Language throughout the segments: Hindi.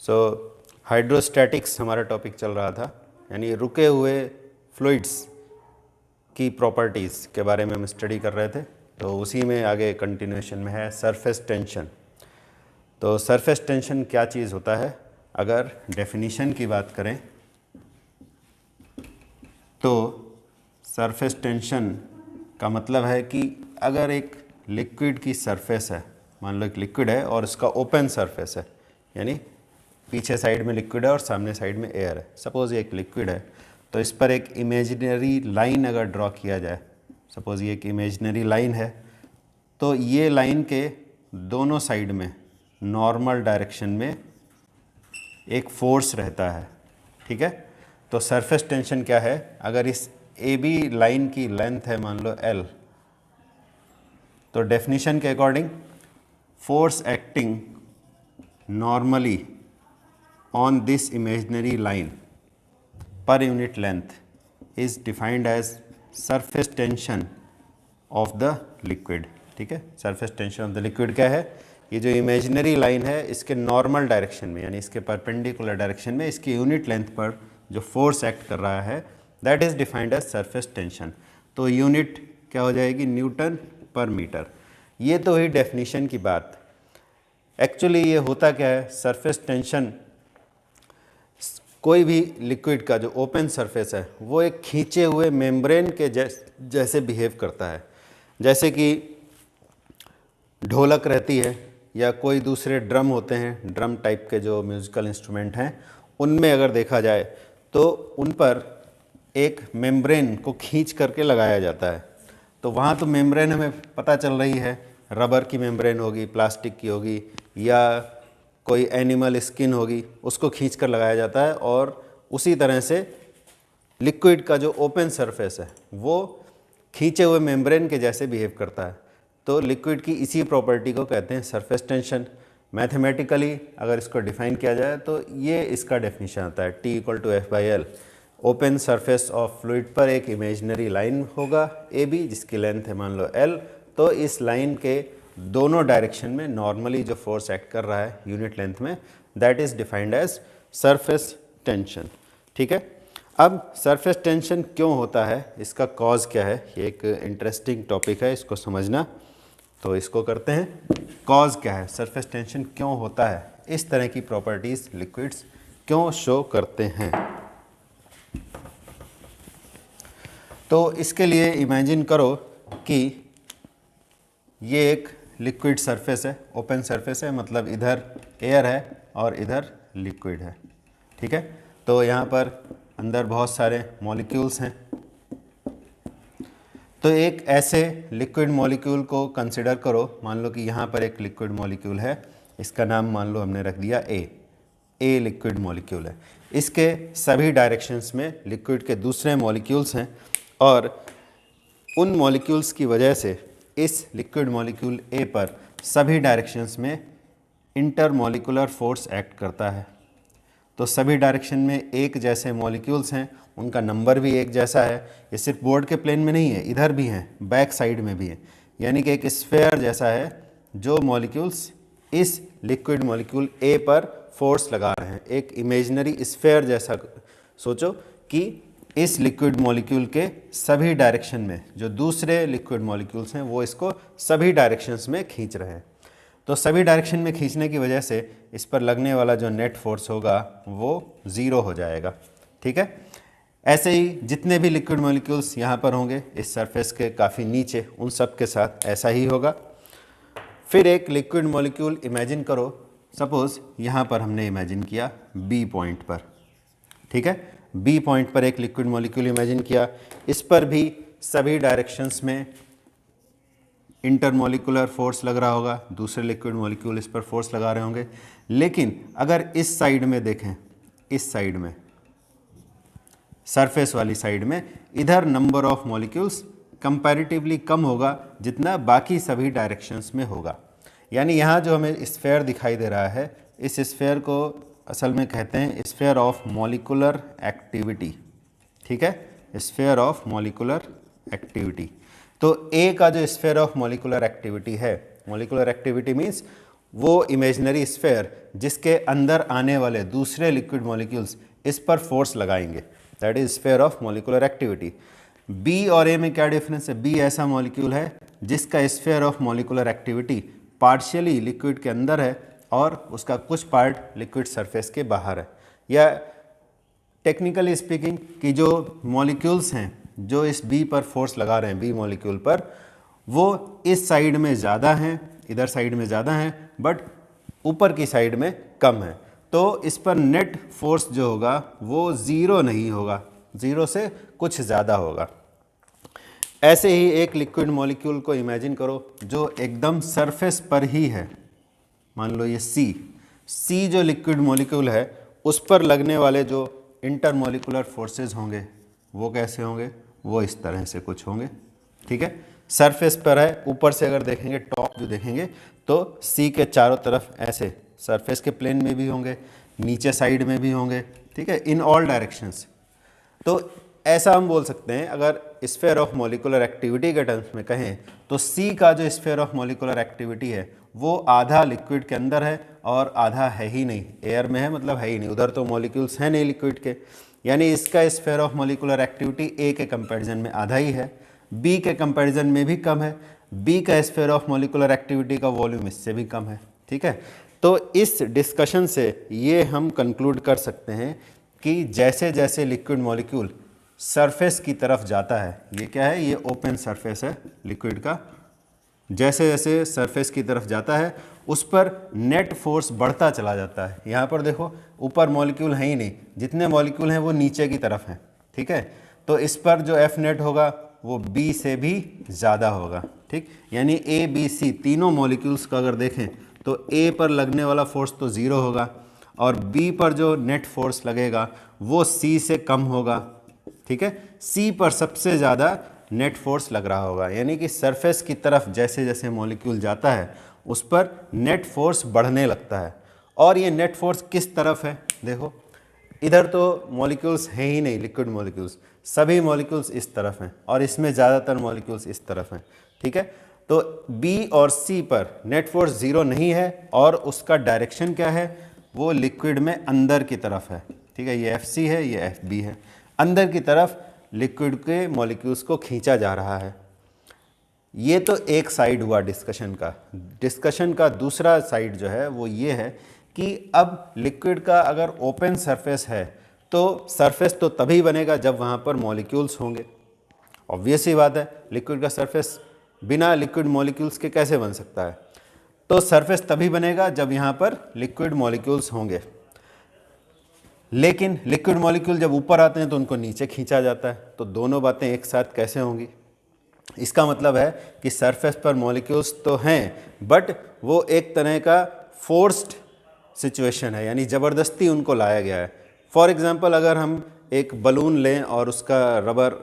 सो हाइड्रोस्टैटिक्स हमारा टॉपिक चल रहा था, यानी रुके हुए फ्लूइड्स की प्रॉपर्टीज़ के बारे में हम स्टडी कर रहे थे। तो उसी में आगे कंटिन्यूएशन में है सरफेस टेंशन। तो सरफेस टेंशन क्या चीज़ होता है? अगर डेफिनीशन की बात करें तो सरफेस टेंशन का मतलब है कि अगर एक लिक्विड की सरफेस है, मान लो एक लिक्विड है और इसका ओपन सरफेस है, यानी पीछे साइड में लिक्विड है और सामने साइड में एयर है। सपोज़ ये एक लिक्विड है, तो इस पर एक इमेजिनरी लाइन अगर ड्रॉ किया जाए, सपोज़ ये एक इमेजिनरी लाइन है, तो ये लाइन के दोनों साइड में नॉर्मल डायरेक्शन में एक फोर्स रहता है। ठीक है, तो सरफेस टेंशन क्या है? अगर इस ए बी लाइन की लेंथ है मान लो L, तो डेफिनेशन के according force acting normally on this imaginary line पर unit length is defined as surface tension of the liquid. ठीक है, surface tension of the liquid क्या है? ये जो इमेजिनरी लाइन है इसके नॉर्मल डायरेक्शन में, यानी इसके परपेंडिकुलर डायरेक्शन में इसकी यूनिट लेंथ पर जो फोर्स एक्ट कर रहा है, that is defined as surface tension. तो यूनिट क्या हो जाएगी? न्यूटन पर मीटर। ये तो हुई डेफिनेशन की बात। एक्चुअली ये होता क्या है? सरफेस टेंशन कोई भी लिक्विड का जो ओपन सरफेस है वो एक खींचे हुए मेम्ब्रेन के जैसे बिहेव करता है। जैसे कि ढोलक रहती है या कोई दूसरे ड्रम होते हैं, ड्रम टाइप के जो म्यूज़िकल इंस्ट्रूमेंट हैं, उनमें अगर देखा जाए तो उन पर एक मेम्ब्रेन को खींच करके लगाया जाता है। तो वहाँ तो मेम्ब्रेन हमें पता चल रही है, रबर की मेम्ब्रेन होगी, प्लास्टिक की होगी, या कोई एनिमल स्किन होगी, उसको खींच कर लगाया जाता है। और उसी तरह से लिक्विड का जो ओपन सरफेस है वो खींचे हुए मेम्ब्रेन के जैसे बिहेव करता है। तो लिक्विड की इसी प्रॉपर्टी को कहते हैं सरफेस टेंशन। मैथमेटिकली अगर इसको डिफाइन किया जाए तो ये इसका डेफिनेशन आता है T = F/L। Open surface of fluid पर एक इमेजिनरी लाइन होगा AB जिसकी लेंथ है मान लो L। तो इस लाइन के दोनों डायरेक्शन में नॉर्मली जो फोर्स एक्ट कर रहा है यूनिट लेंथ में, that is defined as surface tension. ठीक है, अब सरफेस टेंशन क्यों होता है, इसका कॉज क्या है? ये एक इंटरेस्टिंग टॉपिक है, इसको समझना। तो इसको करते हैं, कॉज क्या है, सरफेस टेंशन क्यों होता है, इस तरह की प्रॉपर्टीज़ लिक्विड्स क्यों शो करते हैं। तो इसके लिए इमेजिन करो कि ये एक लिक्विड सरफेस है, ओपन सरफेस है, मतलब इधर एयर है और इधर लिक्विड है। ठीक है, तो यहाँ पर अंदर बहुत सारे मॉलिक्यूल्स हैं। तो एक ऐसे लिक्विड मॉलिक्यूल को कंसिडर करो, मान लो कि यहाँ पर एक लिक्विड मॉलिक्यूल है, इसका नाम मान लो हमने रख दिया ए लिक्विड मॉलिक्यूल है। इसके सभी डायरेक्शंस में लिक्विड के दूसरे मॉलिक्यूल्स हैं और उन मॉलिक्यूल्स की वजह से इस लिक्विड मॉलिक्यूल ए पर सभी डायरेक्शंस में इंटरमॉलिक्यूलर फोर्स एक्ट करता है। तो सभी डायरेक्शन में एक जैसे मॉलिक्यूल्स हैं, उनका नंबर भी एक जैसा है। ये सिर्फ बोर्ड के प्लेन में नहीं है, इधर भी हैं, बैक साइड में भी है, यानी कि एक स्फेयर जैसा है जो मॉलिक्यूल्स इस लिक्विड मॉलिक्यूल ए पर फोर्स लगा रहे हैं। एक इमेजिनरी स्फेयर जैसा सोचो कि इस लिक्विड मॉलिक्यूल के सभी डायरेक्शन में जो दूसरे लिक्विड मॉलिक्यूल्स हैं वो इसको सभी डायरेक्शंस में खींच रहे हैं। तो सभी डायरेक्शन में खींचने की वजह से इस पर लगने वाला जो नेट फोर्स होगा वो 0 हो जाएगा। ठीक है, ऐसे ही जितने भी लिक्विड मॉलिक्यूल्स यहाँ पर होंगे इस सरफेस के काफ़ी नीचे, उन सब के साथ ऐसा ही होगा। फिर एक लिक्विड मॉलिक्यूल इमेजिन करो, सपोज़ यहाँ पर हमने इमेजिन किया B पॉइंट पर। ठीक है, B पॉइंट पर एक लिक्विड मॉलिक्यूल इमेजिन किया, इस पर भी सभी डायरेक्शंस में इंटरमॉलिक्यूलर फोर्स लग रहा होगा, दूसरे लिक्विड मॉलिक्यूल इस पर फोर्स लगा रहे होंगे। लेकिन अगर इस साइड में देखें, इस साइड में सरफेस वाली साइड में, इधर नंबर ऑफ मॉलिक्यूल्स कंपैरेटिवली कम होगा जितना बाकी सभी डायरेक्शंस में होगा। यानी यहाँ जो हमें स्फेयर दिखाई दे रहा है, इस स्फेयर को असल में कहते हैं स्फेयर ऑफ मॉलिक्यूलर एक्टिविटी। ठीक है, स्फेयर ऑफ मॉलिक्यूलर एक्टिविटी। तो ए का जो स्फेयर ऑफ मॉलिक्यूलर एक्टिविटी है, मॉलिक्यूलर एक्टिविटी मीन्स वो इमेजिनरी स्फेयर जिसके अंदर आने वाले दूसरे लिक्विड मॉलिक्यूल्स इस पर फोर्स लगाएंगे, that is sphere of molecular activity. B और ए में क्या डिफरेंस है? बी ऐसा मॉलिक्यूल है जिसका sphere of molecular activity partially liquid के अंदर है और उसका कुछ पार्ट लिक्विड सरफेस के बाहर है। या टेक्निकली स्पीकिंग कि जो मॉलिक्यूल्स हैं जो इस बी पर फोर्स लगा रहे हैं, बी मॉलिक्यूल पर, वो इस साइड में ज़्यादा हैं, इधर साइड में ज़्यादा हैं, बट ऊपर की साइड में कम है। तो इस पर नेट फोर्स जो होगा वो ज़ीरो नहीं होगा, ज़ीरो से कुछ ज़्यादा होगा। ऐसे ही एक लिक्विड मॉलिक्यूल को इमेजिन करो जो एकदम सरफेस पर ही है। मान लो ये सी जो लिक्विड मॉलिक्यूल है उस पर लगने वाले जो इंटरमॉलिक्यूलर फोर्सेस होंगे वो कैसे होंगे? वो इस तरह से कुछ होंगे, ठीक है। सरफेस पर है, ऊपर से अगर देखेंगे, टॉप जो देखेंगे तो सी के चारों तरफ ऐसे सरफेस के प्लेन में भी होंगे, नीचे साइड में भी होंगे, ठीक है, इन ऑल डायरेक्शंस। तो ऐसा हम बोल सकते हैं, अगर स्फेयर ऑफ मॉलिक्यूलर एक्टिविटी के टर्म्स में कहें तो सी का जो स्फेयर ऑफ मॉलिक्यूलर एक्टिविटी है वो आधा लिक्विड के अंदर है और आधा है ही नहीं, एयर में है, मतलब है ही नहीं, उधर तो मॉलिक्यूल्स हैं नहीं लिक्विड के। यानी इसका स्फेयर ऑफ मॉलिक्यूलर एक्टिविटी ए के कंपैरिजन में आधा ही है, बी के कंपैरिजन में भी कम है, बी का स्फेयर ऑफ मॉलिक्यूलर एक्टिविटी का वॉल्यूम इससे भी कम है, ठीक है। तो इस डिस्कशन से ये हम कंक्लूड कर सकते हैं कि जैसे जैसे लिक्विड मॉलिक्यूल सरफेस की तरफ जाता है, ये क्या है, ये ओपन सरफेस है लिक्विड का, जैसे जैसे सरफेस की तरफ जाता है उस पर नेट फोर्स बढ़ता चला जाता है। यहाँ पर देखो ऊपर मॉलिक्यूल है ही नहीं, जितने मॉलिक्यूल हैं वो नीचे की तरफ हैं, ठीक है। तो इस पर जो एफ नेट होगा वो बी से भी ज़्यादा होगा, ठीक। यानी ए बी सी तीनों मॉलिक्यूल्स का अगर देखें तो ए पर लगने वाला फोर्स तो ज़ीरो होगा और बी पर जो नेट फोर्स लगेगा वो सी से कम होगा, ठीक है। सी पर सबसे ज़्यादा नेट फोर्स लग रहा होगा, यानी कि सरफेस की तरफ जैसे जैसे मॉलिक्यूल जाता है उस पर नेट फोर्स बढ़ने लगता है। और ये नेट फोर्स किस तरफ है? देखो इधर तो मॉलिक्यूल्स हैं ही नहीं, लिक्विड मॉलिक्यूल्स, सभी मॉलिक्यूल्स इस तरफ हैं और इसमें ज़्यादातर मॉलिक्यूल्स इस तरफ हैं, ठीक है। तो बी और सी पर नेट फोर्स ज़ीरो नहीं है और उसका डायरेक्शन क्या है? वो लिक्विड में अंदर की तरफ है, ठीक है। ये एफ सी है, ये एफ बी है, अंदर की तरफ लिक्विड के मॉलिक्यूल्स को खींचा जा रहा है। ये तो एक साइड हुआ डिस्कशन का। डिस्कशन का दूसरा साइड जो है वो ये है कि अब लिक्विड का अगर ओपन सरफेस है तो सरफेस तो तभी बनेगा जब वहाँ पर मॉलिक्यूल्स होंगे। ऑब्वियस ही बात है, लिक्विड का सरफेस बिना लिक्विड मॉलिक्यूल्स के कैसे बन सकता है? तो सरफेस तभी बनेगा जब यहाँ पर लिक्विड मॉलिक्यूल्स होंगे। लेकिन लिक्विड मॉलिक्यूल जब ऊपर आते हैं तो उनको नीचे खींचा जाता है, तो दोनों बातें एक साथ कैसे होंगी? इसका मतलब है कि सरफेस पर मॉलिक्यूल्स तो हैं बट वो एक तरह का फोर्स्ड सिचुएशन है, यानी ज़बरदस्ती उनको लाया गया है। फॉर एग्जांपल अगर हम एक बलून लें और उसका रबर,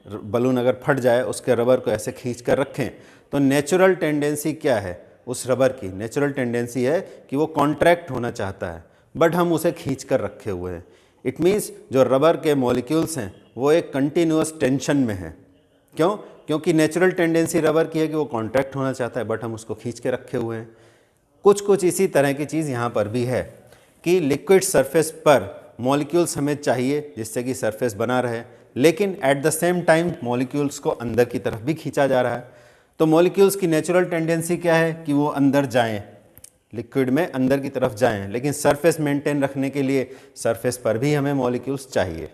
बलून अगर फट जाए उसके रबर को ऐसे खींच कर रखें तो नेचुरल टेंडेंसी क्या है उस रबर की? नेचुरल टेंडेंसी है कि वो कॉन्ट्रैक्ट होना चाहता है, बट हम उसे खींच कर रखे हुए हैं। इट मीन्स जो रबर के मॉलिक्यूल्स हैं वो एक कंटिन्यूअस टेंशन में है। क्यों? क्योंकि नेचुरल टेंडेंसी रबर की है कि वो कॉन्ट्रैक्ट होना चाहता है, बट हम उसको खींच के रखे हुए हैं। कुछ इसी तरह की चीज़ यहाँ पर भी है कि लिक्विड सरफेस पर मॉलिक्यूल्स हमें चाहिए जिससे कि सरफेस बना रहे, लेकिन at the same time molecules को अंदर की तरफ भी खींचा जा रहा है। तो मॉलिक्यूल्स की नेचुरल टेंडेंसी क्या है कि वो अंदर जाएं, लिक्विड में अंदर की तरफ जाएं, लेकिन सरफेस मेंटेन रखने के लिए सरफेस पर भी हमें मॉलिक्यूल्स चाहिए।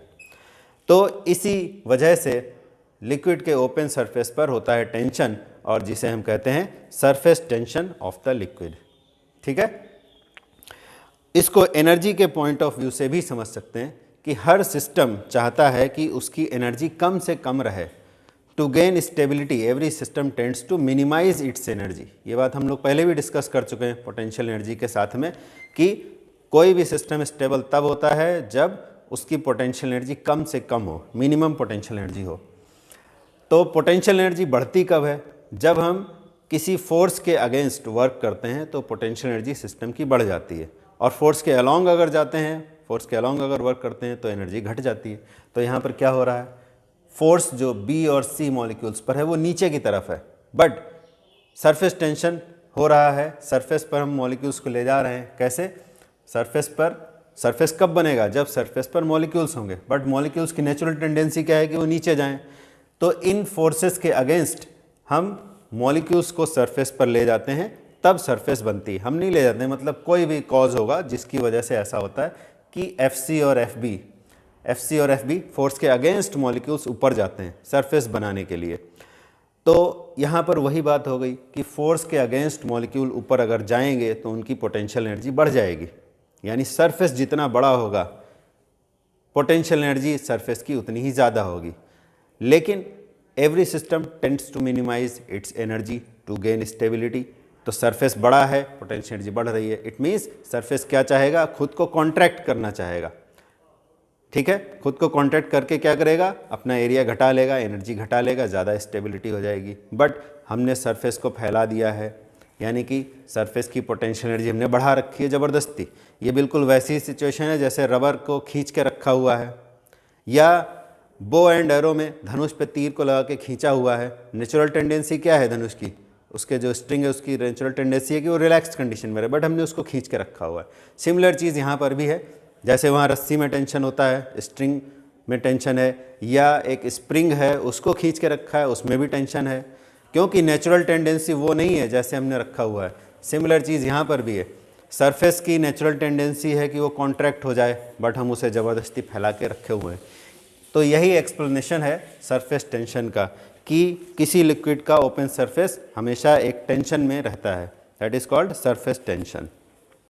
तो इसी वजह से लिक्विड के ओपन सरफेस पर होता है टेंशन, और जिसे हम कहते हैं surface tension of the liquid, ठीक है। इसको एनर्जी के पॉइंट ऑफ व्यू से भी समझ सकते हैं कि हर सिस्टम चाहता है कि उसकी एनर्जी कम से कम रहे। To gain stability every system tends to minimise its energy. ये बात हम लोग पहले भी डिस्कस कर चुके हैं पोटेंशियल एनर्जी के साथ में कि कोई भी सिस्टम स्टेबल तब होता है जब उसकी पोटेंशियल एनर्जी कम से कम हो, मिनिमम पोटेंशियल एनर्जी हो। तो पोटेंशियल एनर्जी बढ़ती कब है? जब हम किसी फोर्स के अगेंस्ट वर्क करते हैं तो पोटेंशियल एनर्जी सिस्टम की बढ़ जाती है, और फोर्स के अलॉन्ग अगर जाते हैं, फोर्स के अलॉन्ग अगर वर्क करते हैं तो एनर्जी घट जाती है। तो यहाँ पर क्या हो रहा है? फोर्स जो बी और सी मॉलिक्यूल्स पर है वो नीचे की तरफ है, बट सरफेस टेंशन हो रहा है, सरफेस पर हम मॉलिक्यूल्स को ले जा रहे हैं। कैसे? सरफेस कब बनेगा? जब सरफेस पर मॉलिक्यूल्स होंगे, बट मॉलिक्यूल्स की नेचुरल टेंडेंसी क्या है कि वो नीचे जाएं। तो इन फोर्सेस के अगेंस्ट हम मॉलिक्यूल्स को सरफेस पर ले जाते हैं, तब सरफेस बनती है। हम नहीं ले जाते, मतलब कोई भी कॉज होगा जिसकी वजह से ऐसा होता है कि एफसी और एफबी फोर्स के अगेंस्ट मॉलिक्यूल्स ऊपर जाते हैं सरफेस बनाने के लिए। तो यहाँ पर वही बात हो गई कि फोर्स के अगेंस्ट मॉलिक्यूल ऊपर अगर जाएंगे तो उनकी पोटेंशियल एनर्जी बढ़ जाएगी, यानी सरफेस जितना बड़ा होगा पोटेंशियल एनर्जी सरफेस की उतनी ही ज़्यादा होगी। लेकिन every system tends to minimise its energy to gain stability. तो सरफेस बड़ा है, पोटेंशियल एनर्जी बढ़ रही है, इट मीन्स सरफेस क्या चाहेगा? खुद को कॉन्ट्रैक्ट करना चाहेगा। ठीक है, खुद को कॉन्ट्रैक्ट करके क्या करेगा? अपना एरिया घटा लेगा, एनर्जी घटा लेगा, ज़्यादा स्टेबिलिटी हो जाएगी। बट हमने सरफेस को फैला दिया है, यानी कि सरफेस की पोटेंशियल एनर्जी हमने बढ़ा रखी है ज़बरदस्ती। ये बिल्कुल वैसी सिचुएशन है जैसे रबर को खींच के रखा हुआ है, या बो एंड एरो में धनुष पे तीर को लगा के खींचा हुआ है। नेचुरल टेंडेंसी क्या है धनुष की? उसके जो स्ट्रिंग है उसकी नेचुरल टेंडेंसी है कि वो रिलैक्स्ड कंडीशन में रहे, बट हमने उसको खींच के रखा हुआ है। सिमिलर चीज़ यहाँ पर भी है, जैसे वहाँ रस्सी में टेंशन होता है, स्ट्रिंग में टेंशन है, या एक स्प्रिंग है उसको खींच के रखा है, उसमें भी टेंशन है, क्योंकि नेचुरल टेंडेंसी वो नहीं है जैसे हमने रखा हुआ है। सिमिलर चीज़ यहाँ पर भी है, सरफेस की नेचुरल टेंडेंसी है कि वो कॉन्ट्रैक्ट हो जाए, बट हम उसे ज़बरदस्ती फैला के रखे हुए हैं। तो यही एक्सप्लेनेशन है सरफेस टेंशन का, कि किसी लिक्विड का ओपन सरफेस हमेशा एक टेंशन में रहता है, that is called surface tension.